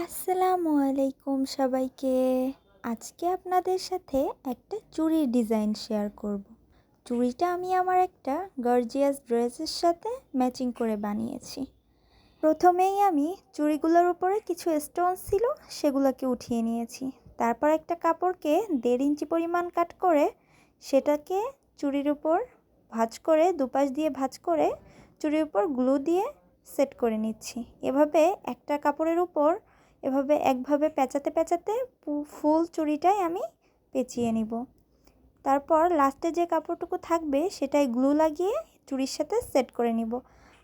আসসালামু আলাইকুম সবাইকে। আজকে আপনাদের সাথে একটা চুড়ির ডিজাইন শেয়ার করব। চুড়িটা আমি আমার একটা গর্জিয়াস ড্রেসের সাথে ম্যাচিং করে বানিয়েছি। প্রথমেই আমি চুড়িগুলোর উপরে কিছু স্টোন ছিল সেগুলোকে উঠিয়ে নিয়েছি। তারপর একটা কাপড়কে 1.5 ইঞ্চি পরিমাণ কাট করে সেটাকে চুড়ির উপর ভাঁজ করে দুপাশ দিয়ে ভাঁজ করে চুড়ির উপর গ্লু দিয়ে সেট করে নিচ্ছি। এভাবে একটা কাপড়ের উপর এভাবে একভাবে পেঁচাতে পেঁচাতে ফুল চুড়িটাই আমি পেঁচিয়ে নিব। তারপর লাস্টে যে কাপড়টুকু থাকবে সেটাই গ্লু লাগিয়ে চুড়ির সাথে সেট করে নিব।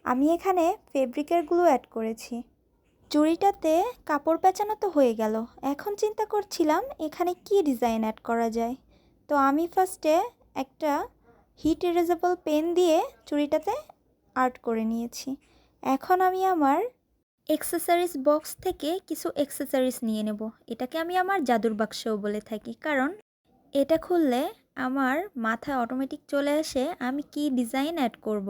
আমি এখানে ফেব্রিকের গ্লু অ্যাড করেছি। চুড়িটাতে কাপড় পেঁচানো তো হয়ে গেল, এখন চিন্তা করছিলাম এখানে কি ডিজাইন অ্যাড করা যায়। তো আমি ফার্স্টে একটা হিট ইরেজেবল পেন দিয়ে চুড়িটাতে আর্ট করে নিয়েছি। এখন আমি আমার অ্যাক্সেসরিজ বক্স থেকে কিছু অ্যাক্সেসরিজ নিয়ে নেব। এটাকে আমি আমার জাদুর বাক্সও বলে থাকি, কারণ এটা খুললে আমার মাথায় অটোমেটিক চলে আসে আমি কি ডিজাইন অ্যাড করব।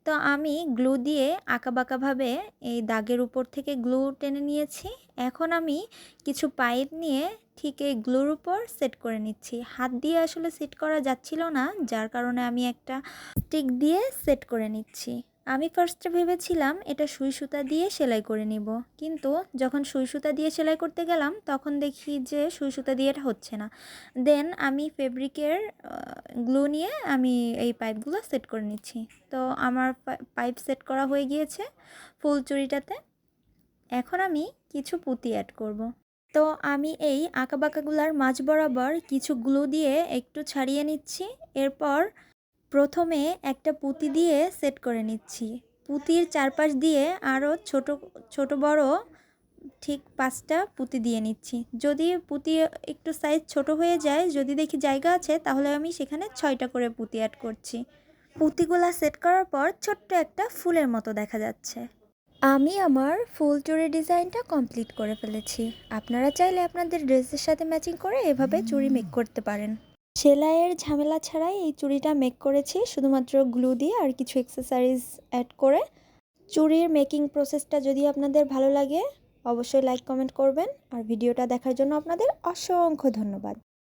তো আমি গ্লু দিয়ে আঁকাবাঁকাভাবে এই দাগের উপর থেকে গ্লু টেনে নিয়েছি। এখন আমি কিছু পাইপ নিয়ে ঠিক এই গ্লুর উপর সেট করে নিচ্ছি। হাত দিয়ে আসলে সেট করা যাচ্ছিল না, যার কারণে আমি একটা স্টিক দিয়ে সেট করে নিচ্ছি। আমি ফার্স্টে ভেবেছিলাম এটা সুই সুতা দিয়ে সেলাই করে নিব, কিন্তু যখন সুই সুতা দিয়ে সেলাই করতে গেলাম তখন দেখি যে সুই সুতা দিয়ে এটা হচ্ছে না। দেন আমি ফেব্রিকের গ্লু নিয়ে আমি এই পাইপগুলো সেট করে নিচ্ছি। তো আমার পাইপ সেট করা হয়ে গিয়েছে ফুল চুড়িটাতে। এখন আমি কিছু পুঁতি অ্যাড করব। তো আমি এই আঁকাবাঁকাগুলার মাঝ বরাবর কিছু গ্লু দিয়ে একটু ছাড়িয়ে নিচ্ছি। এরপর প্রথমে একটা পুঁতি দিয়ে সেট করে নিচ্ছি। পুঁতির চারপাশ দিয়ে আরও ছোট ছোট বড় ঠিক 5টা পুঁতি দিয়ে নিচ্ছি। যদি পুঁতি একটু সাইজ ছোট হয়ে যায়, যদি দেখি জায়গা আছে, তাহলে আমি সেখানে 6টা করে পুঁতি অ্যাড করছি। পুঁতিগুলা সেট করার পর ছোট্ট একটা ফুলের মতো দেখা যাচ্ছে। আমি আমার ফুল চুড়ি ডিজাইনটা কমপ্লিট করে ফেলেছি। আপনারা চাইলে আপনাদের ড্রেসের সাথে ম্যাচিং করে এভাবে চুড়ি মেক করতে পারেন। সেলাইয়ের ঝামেলা ছাড়াই এই চুড়িটা মেক করেছি, শুধুমাত্র গ্লু দিয়ে আর কিছু অ্যাক্সেসরিজ অ্যাড করে। চুড়ির মেকিং প্রসেসটা যদি আপনাদের ভালো লাগে অবশ্যই লাইক কমেন্ট করবেন, আর ভিডিওটা দেখার জন্য আপনাদের অসংখ্য ধন্যবাদ।